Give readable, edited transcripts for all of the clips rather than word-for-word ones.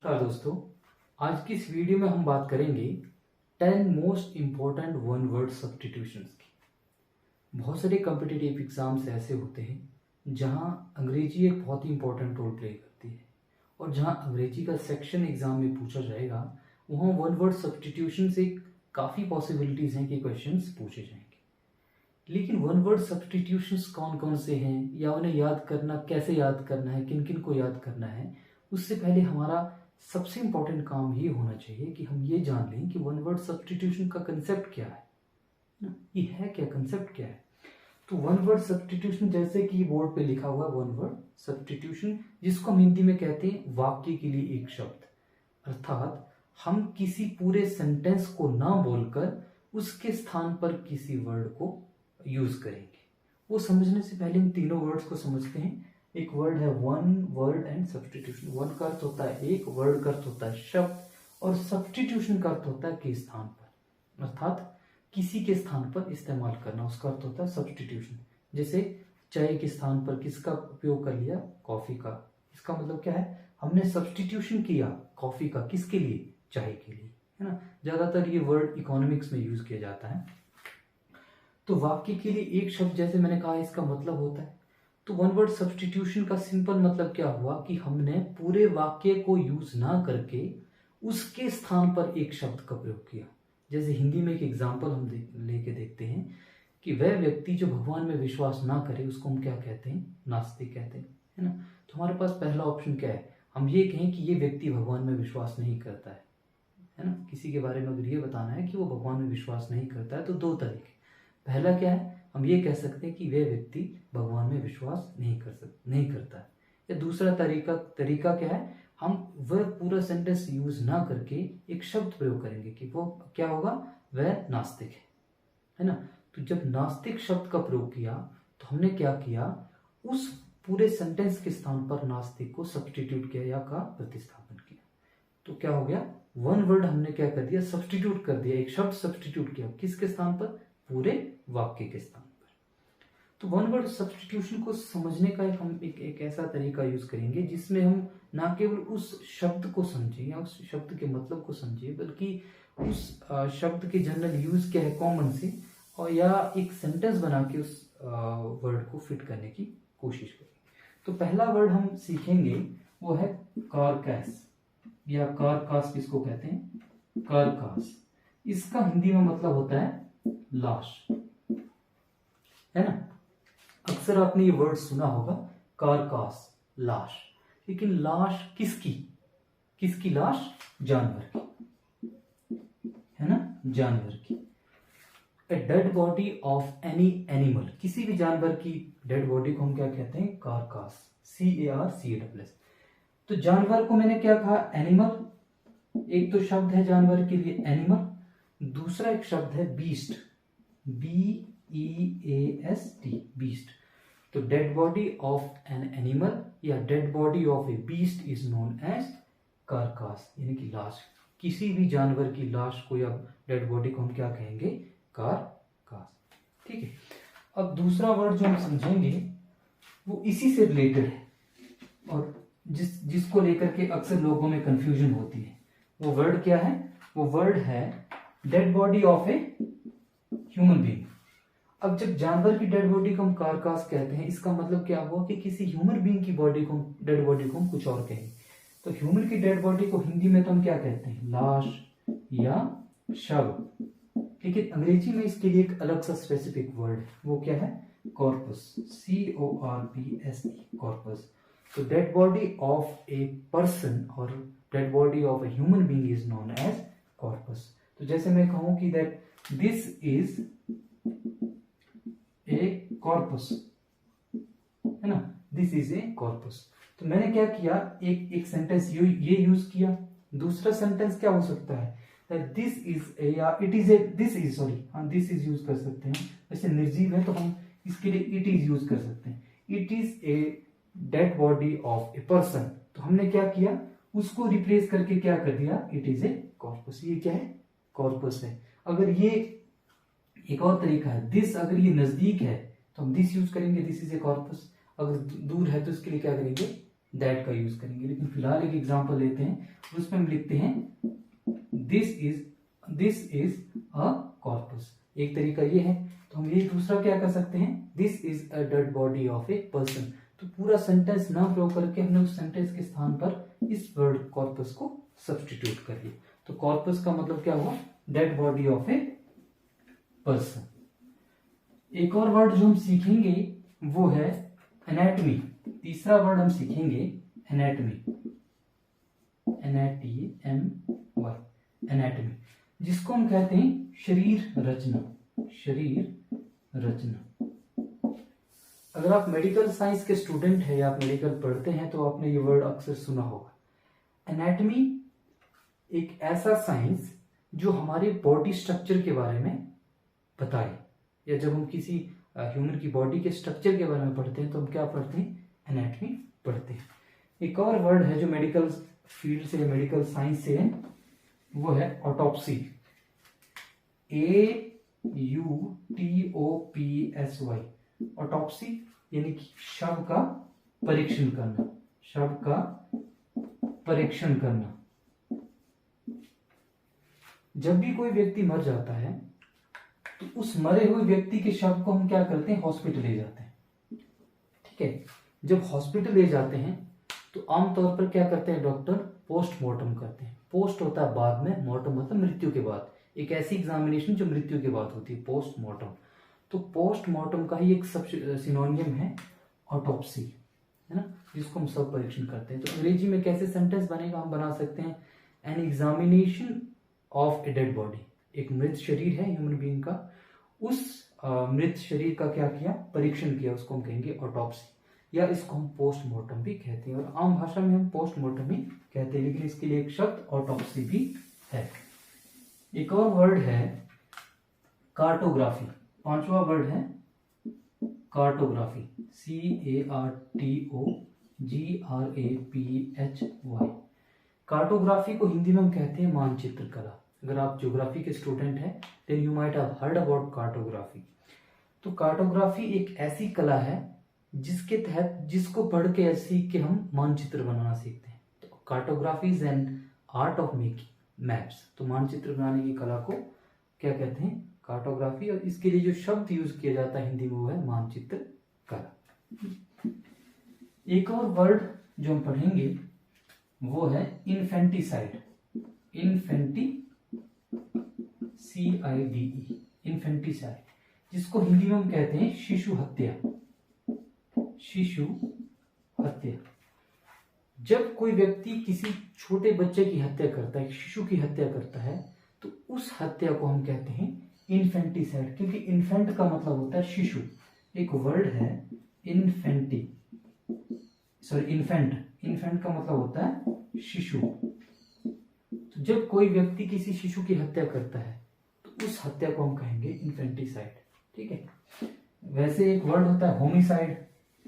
नमस्कार दोस्तों। आज की इस वीडियो में हम बात करेंगे 10 most important one word substitutions की। बहुत सारे कॉम्पिटिटिव एग्जाम्स ऐसे होते हैं जहां अंग्रेजी एक बहुत ही इंपॉर्टेंट रोल प्ले करती है, और जहां अंग्रेजी का सेक्शन एग्जाम में पूछा जाएगा वहां वन वर्ड सब्स्टिट्यूशन से काफ़ी पॉसिबिलिटीज़ हैं कि क्वेश्चंस पूछे जाएंगे। लेकिन वन वर्ड सब्स्टिट्यूशंस कौन कौन से हैं या उन्हें याद करना, कैसे याद करना है, किन किन को याद करना है, उससे पहले हमारा सबसे इंपॉर्टेंट काम ये होना चाहिए कि हम ये जान लें कि वन वर्ड सब्स्टिट्यूशन का कंसेप्ट क्या है ना। ये है क्या, कंसेप्ट क्या है। तो वन वर्ड सब्स्टिट्यूशन, जैसे कि बोर्ड पे लिखा हुआ है वन वर्ड सब्स्टिट्यूशन, जिसको हम हिंदी में कहते हैं वाक्य के लिए एक शब्द। अर्थात हम किसी पूरे सेंटेंस को ना बोलकर उसके स्थान पर किसी वर्ड को यूज करेंगे। वो समझने से पहले इन तीनों वर्ड्स को समझते हैं। एक वर्ड है one word and substitution. One का अर्थ होता है एक, वर्ड का अर्थ होता है शब्द, और सब्स्टिट्यूशन का अर्थ होता है के स्थान पर, अर्थात किसी के स्थान पर इस्तेमाल करना, उसका अर्थ होता है सब्स्टिट्यूशन। जैसे चाय के स्थान पर किसका उपयोग कर लिया, कॉफी का। इसका मतलब क्या है, हमने सब्स्टिट्यूशन किया कॉफी का, किसके लिए, चाय के लिए, है ना। ज्यादातर ये वर्ड इकोनॉमिक्स में यूज किया जाता है। तो वाक्य के लिए एक शब्द, जैसे मैंने कहा, इसका मतलब होता है। तो वन वर्ड सब्स्टिट्यूशन का सिंपल मतलब क्या हुआ कि हमने पूरे वाक्य को यूज ना करके उसके स्थान पर एक शब्द का प्रयोग किया। जैसे हिंदी में एक एग्जाम्पल हम लेके देखते हैं कि वह व्यक्ति जो भगवान में विश्वास ना करे उसको हम क्या कहते हैं, नास्तिक कहते हैं, है ना। तो हमारे पास पहला ऑप्शन क्या है, हम ये कहें कि ये व्यक्ति भगवान में विश्वास नहीं करता है ना। किसी के बारे में अगर ये बताना है कि वो भगवान में विश्वास नहीं करता है तो दो तरीके। पहला क्या है, हम ये कह सकते हैं कि वह व्यक्ति भगवान में विश्वास नहीं करता है। या दूसरा तरीका क्या है, हम वह पूरा सेंटेंस यूज ना करके एक शब्द प्रयोग करेंगे कि वो क्या होगा, वह नास्तिक है ना। तो जब नास्तिक शब्द का प्रयोग किया तो हमने क्या किया, उस पूरे सेंटेंस के स्थान पर नास्तिक को सब्स्टिट्यूट किया या का प्रतिस्थापन किया। तो क्या हो गया, वन वर्ड हमने क्या कर दिया, सब्स्टिट्यूट कर दिया, एक शब्द सब्स्टिट्यूट किया, किसके स्थान पर, पूरे वाक्य के स्थान पर। तो वन वर्ड सब्स्टिट्यूशन को समझने का हम एक ऐसा तरीका यूज करेंगे जिसमें हम ना केवल उस शब्द को समझें या उस शब्द के मतलब को समझें, बल्कि उस शब्द के जनरल यूज क्या है, कॉमन से, और या एक सेंटेंस बना के उस वर्ड को फिट करने की कोशिश करेंगे। तो पहला वर्ड हम सीखेंगे वो है कारकास, या कारकास किसको कहते हैं, कारकास। इसका हिंदी में मतलब होता है लाश, है ना। अक्सर आपने ये वर्ड सुना होगा, कारकास, लाश। लेकिन लाश किसकी लाश, जानवर की, है ना, जानवर की। A dead body of any animal, किसी भी जानवर की डेड बॉडी को हम क्या कहते हैं, कारकास, CARCAS। तो जानवर को मैंने क्या कहा, एनिमल। एक तो शब्द है जानवर के लिए एनिमल, दूसरा एक शब्द है बीस्ट, BEAST, बीस्ट। तो dead body of an animal या dead body of a beast is known as carcass, यानी कि लाश। किसी भी जानवर की लाश को या डेड बॉडी को हम क्या कहेंगे, कारकास। ठीक है। अब दूसरा वर्ड जो हम समझेंगे वो इसी से रिलेटेड है, और जिसको लेकर के अक्सर लोगों में कंफ्यूजन होती है। वो वर्ड क्या है, वो वर्ड है dead body of a human being. अब जब जानवर की डेड बॉडी को हम कारकास कहते हैं, इसका मतलब क्या हुआ कि किसी ह्यूमन बीइंग की डेड बॉडी को हम कुछ और कहेंगे। तो ह्यूमन की डेड बॉडी को हिंदी में तो हम क्या कहते हैं, लाश या शव। लेकिन अंग्रेजी में इसके लिए एक अलग सा स्पेसिफिक वर्ड है, वो क्या है, कॉर्पस, CORPS, कॉर्पस। तो dead body of a person और dead body of a human being is known as corpse. तो जैसे मैं कहूं कि that this is a corpse, है ना, दिस इज ए कॉर्पस। तो मैंने क्या किया, एक सेंटेंस ये यूज किया। दूसरा सेंटेंस क्या हो सकता है, दिस इज ए, या it is a, this is, sorry, हाँ, दिस इज यूज कर सकते हैं। वैसे निर्जीव है तो हम इसके लिए इट इज यूज कर सकते हैं। It is a dead body of a person. तो हमने क्या किया, उसको रिप्लेस करके क्या कर दिया, इट इज ए कॉर्पस। ये क्या है, कॉर्पस है। अगर ये एक और तरीका है, दिस, अगर ये नजदीक है तो हम दिस यूज करेंगे, दिस इज ए कॉर्पस। अगर दूर है तो इसके लिए क्या करेंगे, दैट का यूज करेंगे। लेकिन फिलहाल एक एग्जांपल लेते हैं, उसमें हम लिखते हैं दिस इज अ कॉर्पस। एक तरीका ये है। तो हम ये दूसरा क्या कर सकते हैं, this is a dead body of a person. तो पूरा सेंटेंस ना प्रयोग करके हमने उस सेंटेंस के स्थान पर इस वर्ड कॉर्पस को सब्स्टिट्यूट कर लिया। तो कॉर्पस का मतलब क्या हुआ, dead body of a person. एक और वर्ड जो हम सीखेंगे वो है एनाटमी। तीसरा वर्ड हम सीखेंगे एनाटमी, NATMY, एनाटमी, जिसको हम कहते हैं शरीर रचना। शरीर रचना। अगर आप मेडिकल साइंस के स्टूडेंट हैं या आप मेडिकल पढ़ते हैं तो आपने ये वर्ड अक्सर सुना होगा। एनाटमी एक ऐसा साइंस जो हमारे बॉडी स्ट्रक्चर के बारे में बताए, या जब हम किसी ह्यूमन की बॉडी के स्ट्रक्चर के बारे में पढ़ते हैं तो हम क्या पढ़ते हैं, एनाटमी पढ़ते हैं। एक और वर्ड है जो मेडिकल फील्ड से, मेडिकल साइंस से है, वो है ऑटोप्सी। AUTOPSY, ऑटोप्सी यानी कि शव का परीक्षण करना। शव का परीक्षण करना। जब भी कोई व्यक्ति मर जाता है तो उस मरे हुए व्यक्ति के शव को हम क्या करते हैं, हॉस्पिटल ले जाते हैं। ठीक है, जब हॉस्पिटल ले जाते हैं तो आमतौर पर क्या करते हैं डॉक्टर, पोस्टमार्टम करते हैं। पोस्ट होता है बाद में, मॉर्टम मतलब मृत्यु के बाद। एक ऐसी एग्जामिनेशन जो मृत्यु के बाद होती है, पोस्टमार्टम। तो पोस्टमार्टम का ही एक सब सिनोनियम है ऑटोप्सी, है ना, जिसको हम सब परीक्षण करते हैं। तो अंग्रेजी में कैसे सेंटेंस बनेगा, हम बना सकते हैं an examination of a dead body. एक मृत शरीर है ह्यूमन बीइंग का, उस मृत शरीर का क्या किया, परीक्षण किया, उसको हम कहेंगे ऑटोप्सी, या इसको हम पोस्टमार्टम भी कहते हैं। और आम भाषा में हम पोस्टमार्टम ही कहते हैं, लेकिन इसके लिए एक शब्द ऑटोप्सी भी है। एक और वर्ड है कार्टोग्राफी। पांचवा वर्ड है कार्टोग्राफी, CARTOGRAPHY। कार्टोग्राफी को हिंदी में हम कहते हैं मानचित्र कला। अगर आप ज्योग्राफी के स्टूडेंट हैं then you might have heard about cartography. तो कार्टोग्राफी एक ऐसी कला है जिसके तहत, जिसको पढ़ के सीख के हम मानचित्र बनाना सीखते हैं। तो cartography is an art of making maps. तो मानचित्र बनाने की कला को क्या कहते हैं, कार्टोग्राफी। और इसके लिए जो शब्द यूज किया जाता है हिंदी में वो है मानचित्र कला। एक और वर्ड जो हम पढ़ेंगे वो है इन्फेंटिसाइड। CIDE, इन्फेंटिसाइड, जिसको हिंदी में हम कहते हैं शिशु हत्या। शिशु हत्या। जब कोई व्यक्ति किसी छोटे बच्चे की हत्या करता है, शिशु की हत्या करता है, तो उस हत्या को हम कहते हैं इन्फेंटिसाइड, क्योंकि इन्फेंट का मतलब होता है शिशु। एक वर्ड है इन्फेंट। इन्फेंट का मतलब होता है शिशु। तो जब कोई व्यक्ति किसी शिशु की हत्या करता है तो उस हत्या को हम कहेंगे इन्फेंटिसाइड। ठीक है, वैसे एक वर्ड होता है होमिसाइड,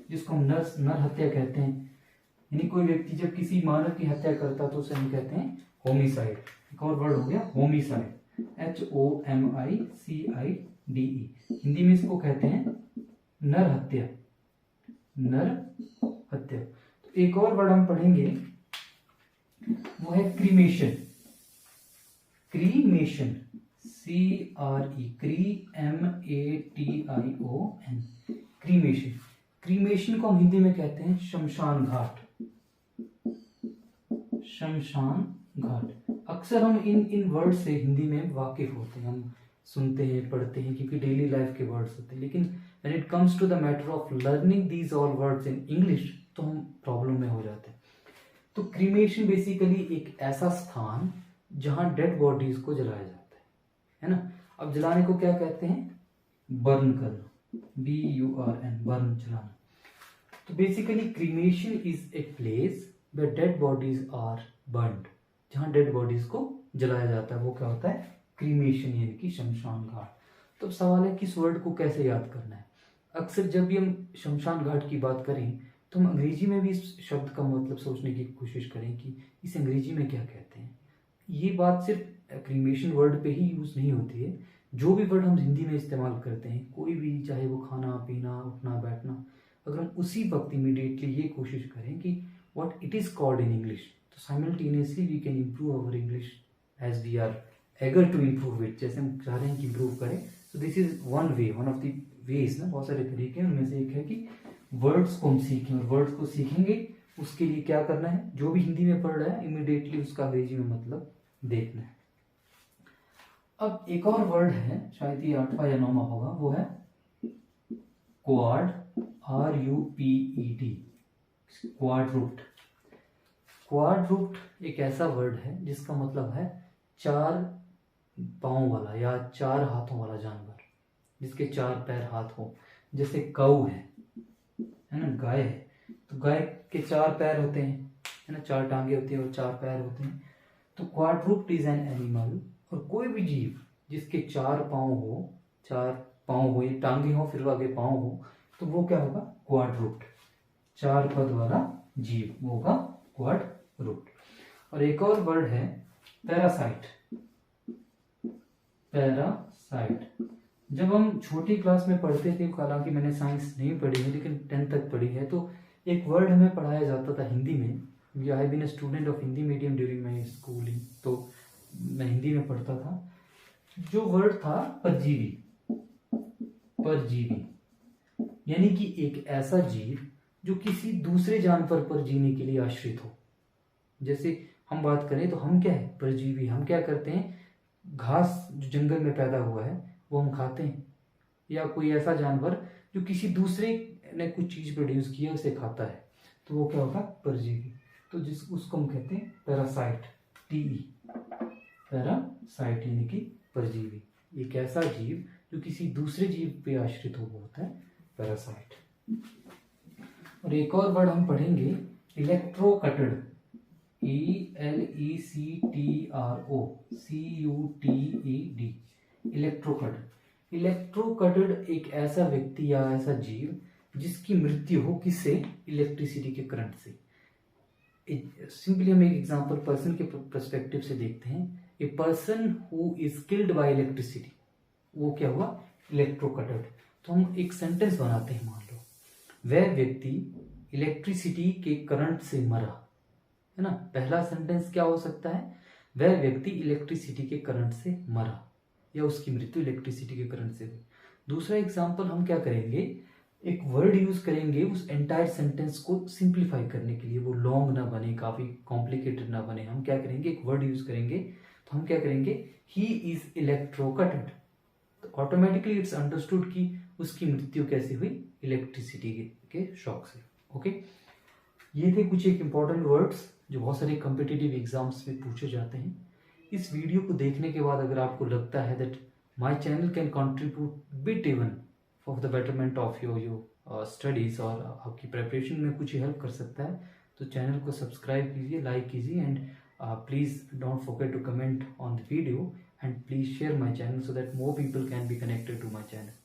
जिसको हम नर हत्या कहते हैं। यानी कोई व्यक्ति जब किसी मानव की हत्या करता है तो उसे हम कहते हैं होमिसाइड। एक और वर्ड हो गया होमिसाइड, HOMICIDE। हिंदी में इसको कहते हैं नर हत्या। नर हत्या। तो एक और वर्ड हम पढ़ेंगे वो है cremation. Cremation, CREMATION, cremation. Cremation को हम हिंदी में कहते हैं शमशान घाट। शमशान घाट। अक्सर हम इन वर्ड से हिंदी में वाकिफ होते हैं, हम सुनते हैं, पढ़ते हैं, क्योंकि डेली लाइफ के वर्ड्स होते हैं। लेकिन when it comes to the matter of learning these all words in English तो हम प्रॉब्लम में हो जाते हैं। तो क्रीमेशन बेसिकली एक ऐसा स्थान जहां डेड बॉडीज को जलाया जाता है ना। अब जलाने को क्या कहते हैं, बर्न करना, BURN, बर्न, जलाना। तो basically cremation is a place where dead bodies are burned, जहां डेड बॉडीज को जलाया जाता है, वो क्या होता है, क्रीमेशन, यानी कि शमशान घाट। तो सवाल है किस वर्ड को कैसे याद करना है। अक्सर जब भी हम शमशान घाट की बात करें तो हम अंग्रेजी में भी इस शब्द का मतलब सोचने की कोशिश करें कि इसे अंग्रेजी में क्या कहते हैं। ये बात सिर्फ क्रीमेशन वर्ड पे ही यूज नहीं होती है। जो भी वर्ड हम हिंदी में इस्तेमाल करते हैं, कोई भी, चाहे वो खाना पीना, उठना बैठना, अगर हम उसी वक्त इमीडिएटली ये कोशिश करें कि what it is called in English. तो simultaneously we can improve our English as we are eager to improve it. जैसे हम चाह रहे हैं कि improve करें. So this is one way, one of the ways ना, बहुत सारे तरीके हैं, उनमें से एक है कि वर्ड्स को हम सीखें, और वर्ड्स को सीखेंगे उसके लिए क्या करना है, जो भी हिंदी में पढ़ रहा है इमीडिएटली उसका अंग्रेजी में मतलब देखना है. अब एक और वर्ड है, शायद ये 8वां या 9वां होगा, वो है क्वाड, RUPED, क्वाड्रुप्ट. क्वाड्रुप्ट एक ऐसा वर्ड है जिसका मतलब है 4 पाँव वाला या 4 हाथों वाला जानवर, जिसके 4 पैर हाथ हो. जैसे गऊ है ना, गाय है, तो गाय के 4 पैर होते हैं, है ना, 4 टांगे होती हैं और 4 पैर होते हैं. तो क्वाड्रुप्ट इज एन एनिमल, और कोई भी जीव जिसके 4 पाँव हो, 4 पाँव हो, ये टांगे हो फिर आगे पाँव हो, तो वो क्या होगा, क्वाड्रुप्ट. 4 पद वाला जीव वो होगा क्वाड्रुप्ट. और एक और वर्ड है पैरासाइट. पैरासाइट जब हम छोटी क्लास में पढ़ते थे, हालांकि मैंने साइंस नहीं पढ़ी है लेकिन 10th तक पढ़ी है, तो एक वर्ड हमें पढ़ाया जाता था हिंदी में. I have been a student of Hindi medium during my schooling, तो मैं हिंदी में पढ़ता था. जो वर्ड था परजीवी. परजीवी यानी कि एक ऐसा जीव जो किसी दूसरे जानवर पर जीने के लिए आश्रित हो. जैसे हम बात करें तो हम क्या है, परजीवी. हम क्या करते हैं, घास जो जंगल में पैदा हुआ है वो हम खाते हैं, या कोई ऐसा जानवर जो किसी दूसरे ने कुछ चीज प्रोड्यूस की है उसे खाता है, तो वो क्या होगा, परजीवी. तो उसको हम कहते हैं पैरासाइट. TE, पैरासाइट यानी कि परजीवी. एक ऐसा जीव जो किसी दूसरे जीव पे आश्रित हो, वो होता है पैरासाइट. और एक और वर्ड हम पढ़ेंगे इलेक्ट्रोकटेड. ELECTROCUTED, इलेक्ट्रोकटेड. इलेक्ट्रोकटेड एक ऐसा व्यक्ति या ऐसा जीव जिसकी मृत्यु हो किससे, इलेक्ट्रिसिटी के करंट से. सिंपली हम एक एग्जांपल पर्सन के पर्सपेक्टिव से देखते हैं. A person who is killed by electricity, वो क्या हुआ, इलेक्ट्रोकटेड. तो हम एक सेंटेंस बनाते हैं, मान लो वह व्यक्ति इलेक्ट्रिसिटी के करंट से मरा, है ना. पहला सेंटेंस क्या हो सकता है, वह व्यक्ति इलेक्ट्रिसिटी के करंट से मरा, या उसकी मृत्यु इलेक्ट्रिसिटी के करंट से हुई. दूसरा एग्जांपल हम क्या करेंगे, एक वर्ड यूज करेंगे उस एंटायर सेंटेंस को सिंप्लीफाई करने के लिए, वो लॉन्ग ना बने, काफी कॉम्प्लिकेटेड ना बने. हम क्या करेंगे, एक वर्ड यूज करेंगे, तो हम क्या करेंगे, ही इज इलेक्ट्रोकटेड. तो ऑटोमेटिकली इट्स अंडरस्टूड कि उसकी मृत्यु कैसे हुई, इलेक्ट्रिसिटी के शॉक से. ओके, ये थे कुछ एक इंपॉर्टेंट वर्ड्स जो बहुत सारे कॉम्पिटिटिव एग्जाम्स में पूछे जाते हैं. इस वीडियो को देखने के बाद अगर आपको लगता है that my channel can contribute bit even for the betterment of your studies, और आपकी प्रिपरेशन में कुछ हेल्प कर सकता है, तो चैनल को सब्सक्राइब कीजिए, लाइक कीजिए, and please don't forget to comment on the video, and please share my channel so that more people can be connected to my channel.